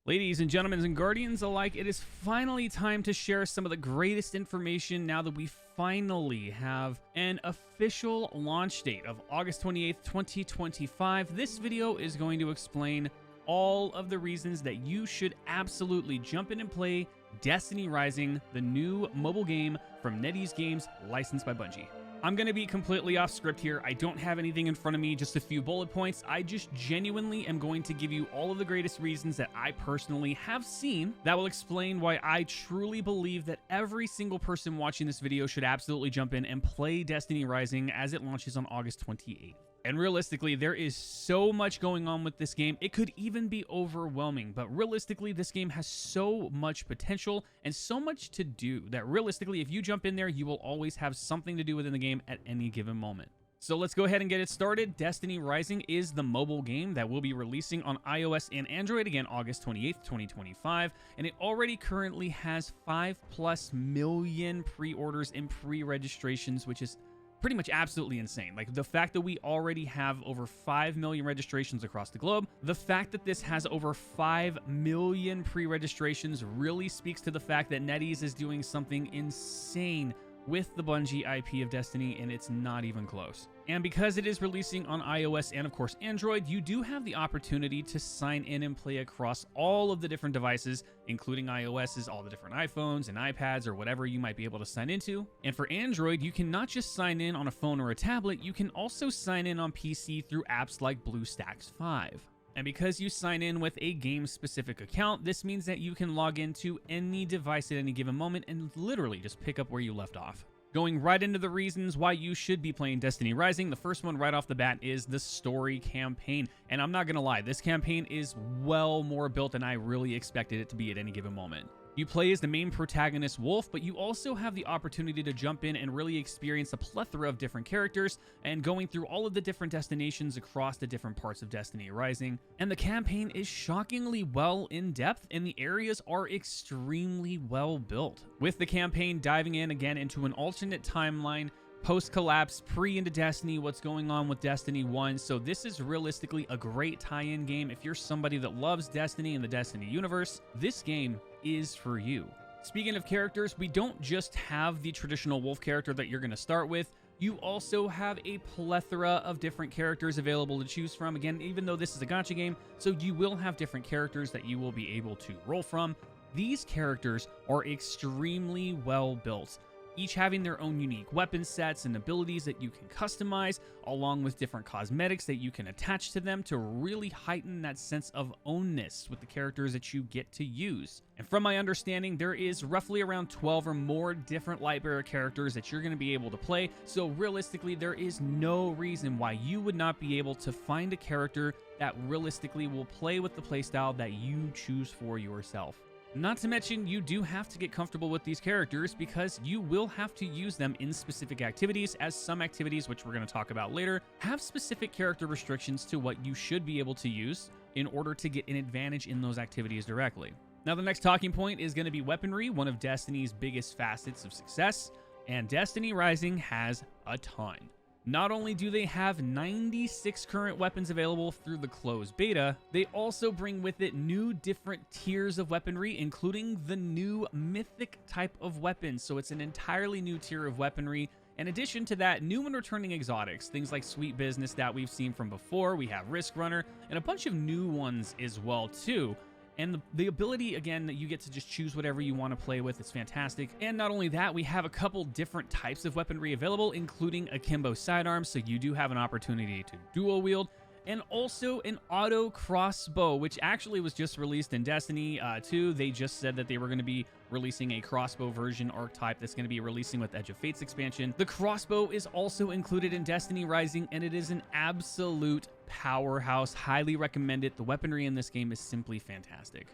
Ladies and gentlemen and guardians alike, it is finally time to share some of the greatest information now that we finally have an official launch date of August 28th, 2025. This video is going to explain all of the reasons that you should absolutely jump in and play Destiny Rising, the new mobile game from NetEase Games, licensed by Bungie. I'm going to be completely off script here. I don't have anything in front of me, just a few bullet points. I just genuinely am going to give you all of the greatest reasons that I personally have seen that will explain why I truly believe that every single person watching this video should absolutely jump in and play Destiny Rising as it launches on August 28th. And realistically, there is so much going on with this game, it could even be overwhelming. But realistically, this game has so much potential and so much to do that realistically, if you jump in there, you will always have something to do within the game at any given moment. So let's go ahead and get it started. Destiny Rising is the mobile game that will be releasing on iOS and Android, again, August 28th, 2025. And it already currently has 5+ million pre-orders and pre-registrations, which is pretty much absolutely insane. Like, the fact that we already have over 5 million registrations across the globe, the fact that this has over 5 million pre-registrations really speaks to the fact that NetEase is doing something insane with the Bungie IP of Destiny, and it's not even close. And because it is releasing on iOS and of course Android, you do have the opportunity to sign in and play across all of the different devices, including iOS's, all the different iPhones and iPads or whatever you might be able to sign into. And for Android, you can not just sign in on a phone or a tablet, you can also sign in on PC through apps like BlueStacks 5. And because you sign in with a game-specific account, this means that you can log into any device at any given moment and literally just pick up where you left off. Going right into the reasons why you should be playing Destiny Rising, the first one right off the bat is the story campaign. And I'm not going to lie, this campaign is well more built than I really expected it to be at any given moment. You play as the main protagonist, Wolf, but you also have the opportunity to jump in and really experience a plethora of different characters and going through all of the different destinations across the different parts of Destiny Rising. And the campaign is shockingly well in depth, and the areas are extremely well built. With the campaign diving in again into an alternate timeline, post-collapse, into Destiny, what's going on with Destiny 1. So this is realistically a great tie-in game. If you're somebody that loves Destiny and the Destiny universe, this game is for you. Speaking of characters, we don't just have the traditional Wolf character that you're going to start with. You also have a plethora of different characters available to choose from. Again, even though this is a gacha game, so you will have different characters that you will be able to roll from. These characters are extremely well built, each having their own unique weapon sets and abilities that you can customize, along with different cosmetics that you can attach to them to really heighten that sense of ownness with the characters that you get to use. And from my understanding, there is roughly around 12 or more different Lightbearer characters that you're going to be able to play, so realistically, there is no reason why you would not be able to find a character that realistically will play with the playstyle that you choose for yourself. Not to mention, you do have to get comfortable with these characters because you will have to use them in specific activities, as some activities, which we're going to talk about later, have specific character restrictions to what you should be able to use in order to get an advantage in those activities directly. Now, the next talking point is going to be weaponry, one of Destiny's biggest facets of success, and Destiny Rising has a ton. Not only do they have 96 current weapons available through the closed beta, they also bring with it new different tiers of weaponry, including the new mythic type of weapons. So it's an entirely new tier of weaponry. In addition to that, new and returning exotics, things like Sweet Business that we've seen from before, we have Risk Runner, and a bunch of new ones as well too. And the ability, again, that you get to just choose whatever you want to play with is fantastic. And not only that, we have a couple different types of weaponry available, including akimbo sidearms, so you do have an opportunity to dual wield, and also an auto crossbow, which actually was just released in Destiny 2. They just said that they were going to be releasing a crossbow version archetype that's going to be releasing with Edge of Fates expansion. The crossbow is also included in Destiny Rising, and it is an absolute powerhouse. Highly recommend it. The weaponry in this game is simply fantastic.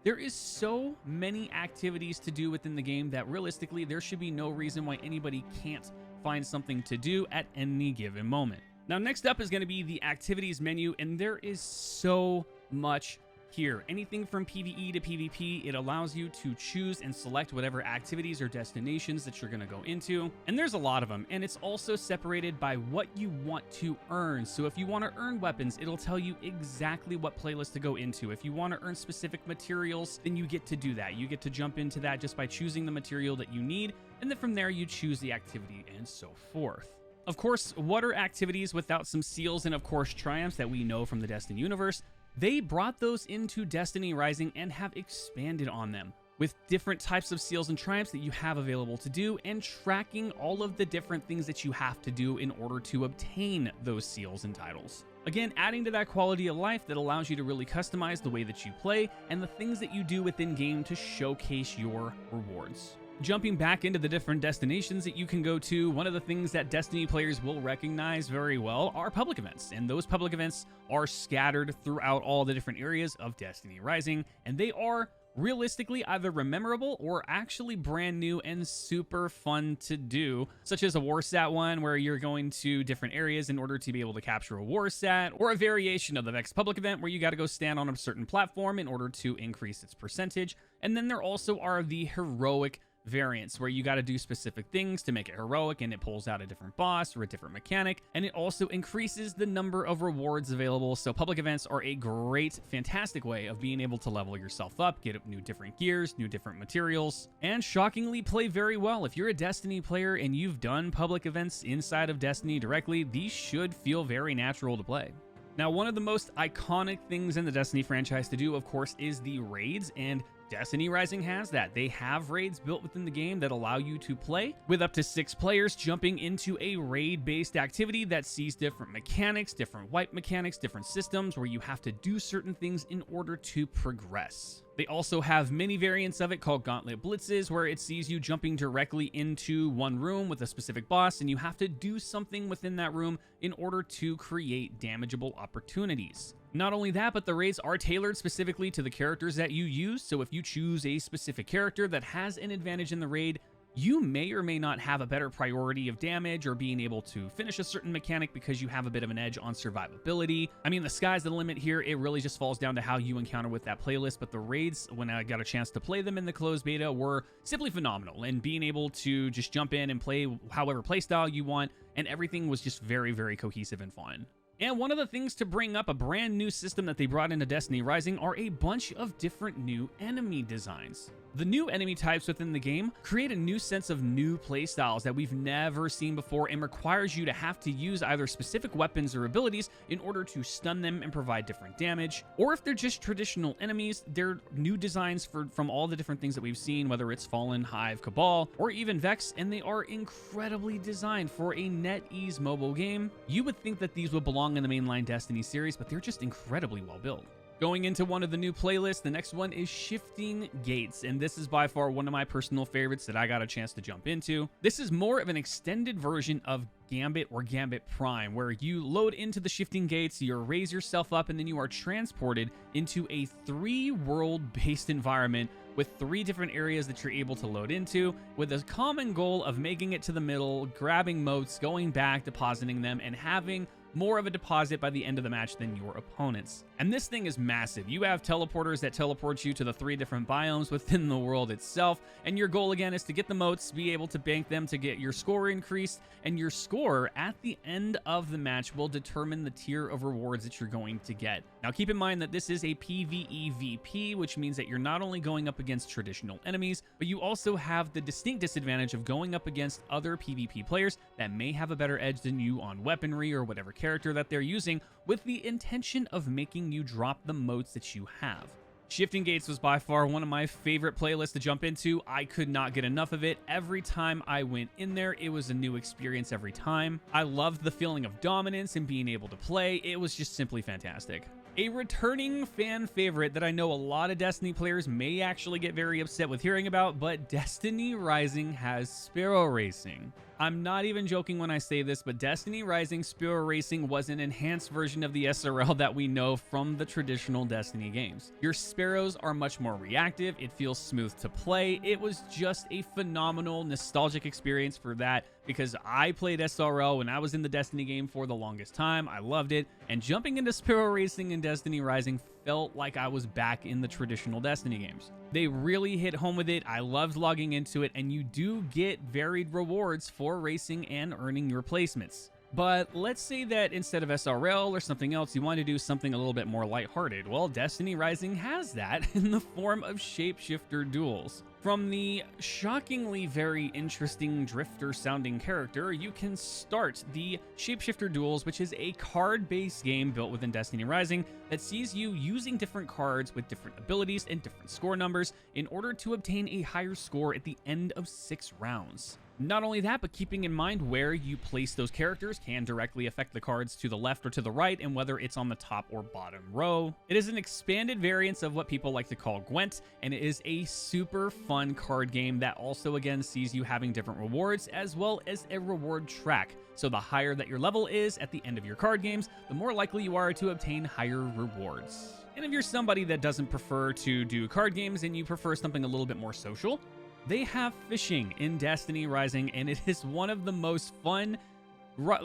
There is so many activities to do within the game that realistically there should be no reason why anybody can't find something to do at any given moment. Now, next up is going to be the activities menu, and there is so much Here, anything from PvE to PvP, it allows you to choose and select whatever activities or destinations that you're going to go into. And there's a lot of them. And it's also separated by what you want to earn. So if you want to earn weapons, it'll tell you exactly what playlist to go into. If you want to earn specific materials, then you get to do that. You get to jump into that just by choosing the material that you need. And then from there, you choose the activity and so forth. Of course, what are activities without some seals and of course triumphs that we know from the Destiny universe? They brought those into Destiny Rising and have expanded on them with different types of seals and triumphs that you have available to do and tracking all of the different things that you have to do in order to obtain those seals and titles. Again, adding to that quality of life that allows you to really customize the way that you play and the things that you do within game to showcase your rewards. Jumping back into the different destinations that you can go to, one of the things that Destiny players will recognize very well are public events, and those public events are scattered throughout all the different areas of Destiny Rising, and they are realistically either memorable or actually brand new and super fun to do, such as a war stat one where you're going to different areas in order to be able to capture a war stat, or a variation of the next public event where you got to go stand on a certain platform in order to increase its percentage. And then there also are the heroic variants where you got to do specific things to make it heroic, and it pulls out a different boss or a different mechanic, and it also increases the number of rewards available. So public events are a great, fantastic way of being able to level yourself up, get new different gears, new different materials, and shockingly play very well. If you're a Destiny player and you've done public events inside of Destiny directly, these should feel very natural to play. Now, one of the most iconic things in the Destiny franchise to do, of course, is the raids, and Destiny Rising has that. They have raids built within the game that allow you to play with up to 6 players jumping into a raid-based activity that sees different mechanics, different wipe mechanics, different systems where you have to do certain things in order to progress. They also have many variants of it called Gauntlet Blitzes, where it sees you jumping directly into one room with a specific boss, and you have to do something within that room in order to create damageable opportunities. Not only that, but the raids are tailored specifically to the characters that you use, so if you choose a specific character that has an advantage in the raid, you may or may not have a better priority of damage or being able to finish a certain mechanic because you have a bit of an edge on survivability. I mean, the sky's the limit here. It really just falls down to how you encounter with that playlist, but the raids, when I got a chance to play them in the closed beta, were simply phenomenal, and being able to just jump in and play however playstyle you want, and everything was just very, very cohesive and fun. And one of the things to bring up a brand new system that they brought into Destiny Rising are a bunch of different new enemy designs. The new enemy types within the game create a new sense of new playstyles that we've never seen before, and requires you to have to use either specific weapons or abilities in order to stun them and provide different damage. Or if they're just traditional enemies, they're new designs from all the different things that we've seen, whether it's Fallen, Hive, Cabal, or even Vex, and they are incredibly designed for a NetEase mobile game. You would think that these would belong in the mainline Destiny series, but they're just incredibly well built. Going into one of the new playlists, the next one is Shifting Gates, and this is by far one of my personal favorites that I got a chance to jump into. This is more of an extended version of Gambit or Gambit Prime, where you load into the Shifting Gates, you raise yourself up, and then you are transported into a 3-world-based environment with 3 different areas that you're able to load into, with a common goal of making it to the middle, grabbing motes, going back, depositing them, and having more of a deposit by the end of the match than your opponents. And this thing is massive. You have teleporters that teleport you to the 3 different biomes within the world itself, and your goal again is to get the motes, be able to bank them to get your score increased, and your score at the end of the match will determine the tier of rewards that you're going to get. Now keep in mind that this is a PvEVP, which means that you're not only going up against traditional enemies, but you also have the distinct disadvantage of going up against other PvP players that may have a better edge than you on weaponry or whatever character that they're using, with the intention of making you drop the motes that you have. Shifting Gates was by far one of my favorite playlists to jump into. I could not get enough of it. Every time I went in there, it was a new experience every time. I loved the feeling of dominance and being able to play. It was just simply fantastic. A returning fan favorite that I know a lot of Destiny players may actually get very upset with hearing about, but Destiny Rising has Sparrow Racing. I'm not even joking when I say this, but Destiny Rising Sparrow Racing was an enhanced version of the SRL that we know from the traditional Destiny games. Your Sparrows are much more reactive, it feels smooth to play. It was just a phenomenal nostalgic experience for that because I played SRL when I was in the Destiny game for the longest time. I loved it, and jumping into Sparrow Racing and Destiny Rising felt like I was back in the traditional Destiny games. They really hit home with it. I loved logging into it, and you do get varied rewards for racing and earning your placements. But let's say that instead of SRL or something else, you want to do something a little bit more lighthearted. Well, Destiny Rising has that in the form of shapeshifter duels. From the shockingly very interesting drifter sounding character, you can start the Shapeshifter Duels, which is a card-based game built within Destiny Rising that sees you using different cards with different abilities and different score numbers in order to obtain a higher score at the end of 6 rounds. Not only that, but keeping in mind where you place those characters can directly affect the cards to the left or to the right, and whether it's on the top or bottom row. It is an expanded variance of what people like to call Gwent, and it is a super fun card game that also again sees you having different rewards as well as a reward track. So the higher that your level is at the end of your card games, the more likely you are to obtain higher rewards. And if you're somebody that doesn't prefer to do card games and you prefer something a little bit more social, they have fishing in Destiny Rising, and it is one of the most fun,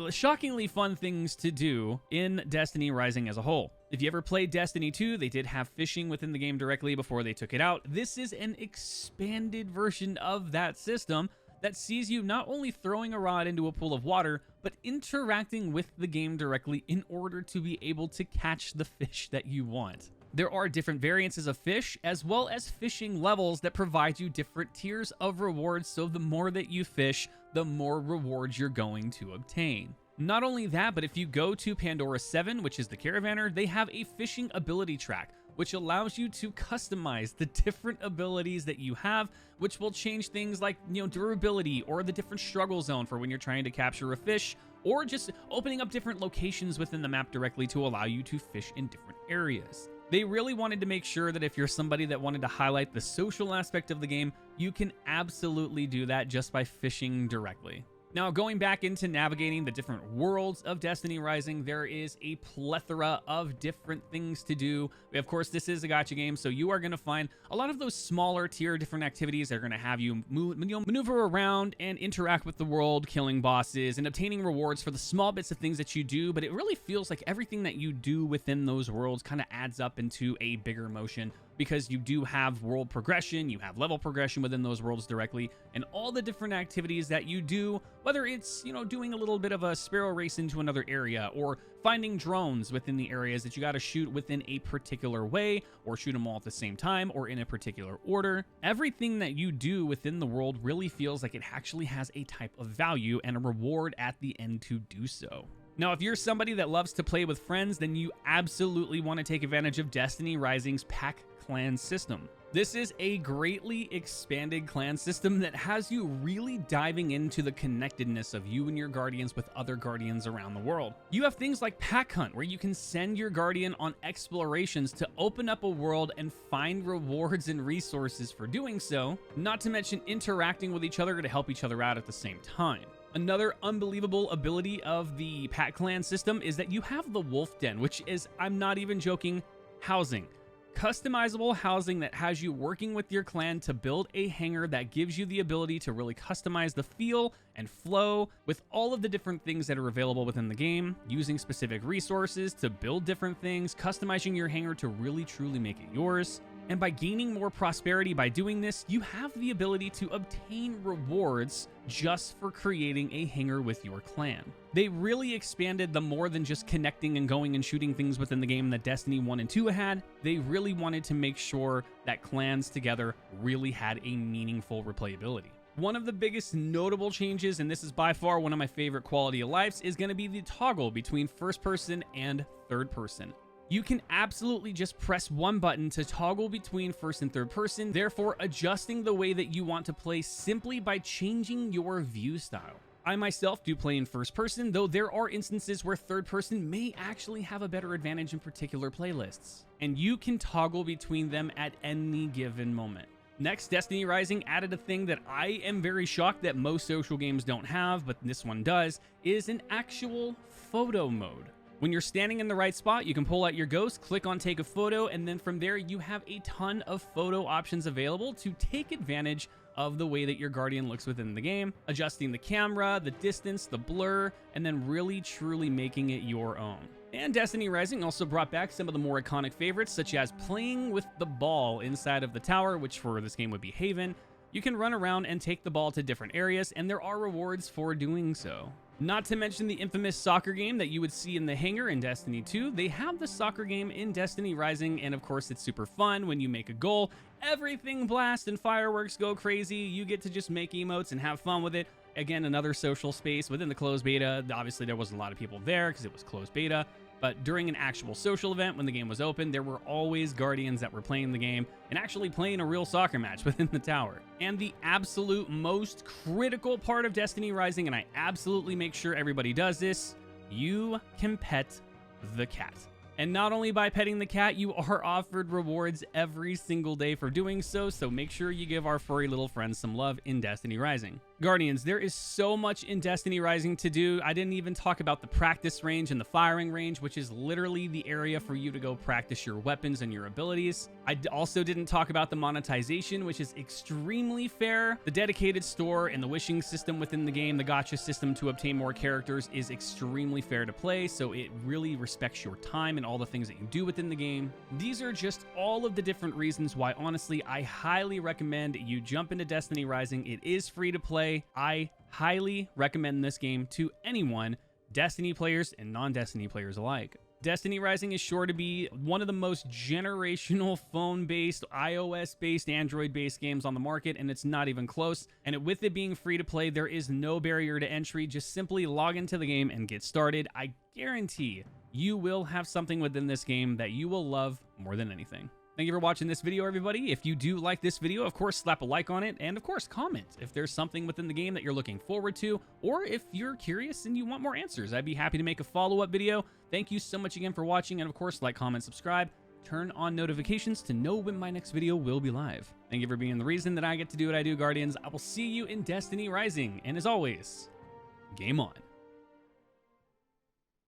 shockingly fun things to do in Destiny Rising as a whole. If you ever played Destiny 2, they did have fishing within the game directly before they took it out. This is an expanded version of that system that sees you not only throwing a rod into a pool of water, but interacting with the game directly in order to be able to catch the fish that you want. There are different variances of fish, as well as fishing levels that provide you different tiers of rewards, so the more that you fish, the more rewards you're going to obtain. Not only that, but if you go to Pandora 7, which is the Caravaner, they have a fishing ability track, which allows you to customize the different abilities that you have, which will change things like, durability, or the different struggle zone for when you're trying to capture a fish, or just opening up different locations within the map directly to allow you to fish in different areas. They really wanted to make sure that if you're somebody that wanted to highlight the social aspect of the game, you can absolutely do that just by fishing directly. Now, going back into navigating the different worlds of Destiny Rising, there is a plethora of different things to do. Of course, this is a gacha game, so you are going to find a lot of those smaller tier different activities that are going to have you maneuver around and interact with the world, killing bosses and obtaining rewards for the small bits of things that you do. But it really feels like everything that you do within those worlds kind of adds up into a bigger motion, because you do have world progression, you have level progression within those worlds directly, and all the different activities that you do, whether it's, doing a little bit of a sparrow race into another area, or finding drones within the areas that you got to shoot within a particular way, or shoot them all at the same time, or in a particular order. Everything that you do within the world really feels like it actually has a type of value and a reward at the end to do so. Now, if you're somebody that loves to play with friends, then you absolutely want to take advantage of Destiny Rising's pack clan system. This is a greatly expanded clan system that has you really diving into the connectedness of you and your guardians with other guardians around the world. You have things like Pack Hunt, where you can send your guardian on explorations to open up a world and find rewards and resources for doing so, not to mention interacting with each other to help each other out at the same time. Another unbelievable ability of the Pack Clan system is that you have the Wolf Den, which is, I'm not even joking, housing. Customizable housing that has you working with your clan to build a hangar that gives you the ability to really customize the feel and flow with all of the different things that are available within the game, using specific resources to build different things, customizing your hangar to really truly make it yours. And by gaining more prosperity by doing this, you have the ability to obtain rewards just for creating a hangar with your clan. They really expanded the more than just connecting and going and shooting things within the game that Destiny 1 and 2 had. They really wanted to make sure that clans together really had a meaningful replayability. One of the biggest notable changes, and this is by far one of my favorite quality of lives, is going to be the toggle between first person and third person. You can absolutely just press one button to toggle between first and third person, therefore adjusting the way that you want to play simply by changing your view style. I myself do play in first person, though there are instances where third person may actually have a better advantage in particular playlists, and you can toggle between them at any given moment. Next, Destiny Rising added a thing that I am very shocked that most social games don't have, but this one does, is an actual photo mode. When you're standing in the right spot, you can pull out your ghost, click on take a photo, and then from there you have a ton of photo options available to take advantage of the way that your Guardian looks within the game, adjusting the camera, the distance, the blur, and then really truly making it your own. And Destiny Rising also brought back some of the more iconic favorites, such as playing with the ball inside of the tower, which for this game would be Haven. You can run around and take the ball to different areas, and there are rewards for doing so. Not to mention the infamous soccer game that you would see in the hangar in Destiny 2. They have the soccer game in Destiny Rising, and of course it's super fun when you make a goal. Everything blasts and fireworks go crazy. You get to just make emotes and have fun with it. Again, another social space within the closed beta. Obviously, there wasn't a lot of people there because it was closed beta. But during an actual social event, when the game was open, there were always Guardians that were playing the game and actually playing a real soccer match within the tower. And the absolute most critical part of Destiny Rising, and I absolutely make sure everybody does this, you can pet the cat. And not only by petting the cat, you are offered rewards every single day for doing so, so make sure you give our furry little friends some love in Destiny Rising. Guardians, there is so much in Destiny Rising to do. I didn't even talk about the practice range and the firing range, which is literally the area for you to go practice your weapons and your abilities. I also didn't talk about the monetization, which is extremely fair. The dedicated store and the wishing system within the game, the gacha system to obtain more characters, is extremely fair to play, so it really respects your time and all the things that you do within the game. These are just all of the different reasons why, honestly, I highly recommend you jump into Destiny Rising. It is free to play. I highly recommend this game to anyone, Destiny players and non-Destiny players alike. Destiny Rising is sure to be one of the most generational phone-based, iOS-based, Android-based games on the market, and it's not even close. And with it being free to play, there is no barrier to entry. Just simply log into the game and get started. I guarantee you will have something within this game that you will love more than anything. Thank you for watching this video, everybody. If you do like this video, of course, slap a like on it, and of course, comment if there's something within the game that you're looking forward to, or if you're curious and you want more answers. I'd be happy to make a follow-up video. Thank you so much again for watching, and of course, like, comment, subscribe, turn on notifications to know when my next video will be live. Thank you for being the reason that I get to do what I do, Guardians. I will see you in Destiny Rising, and as always, game on.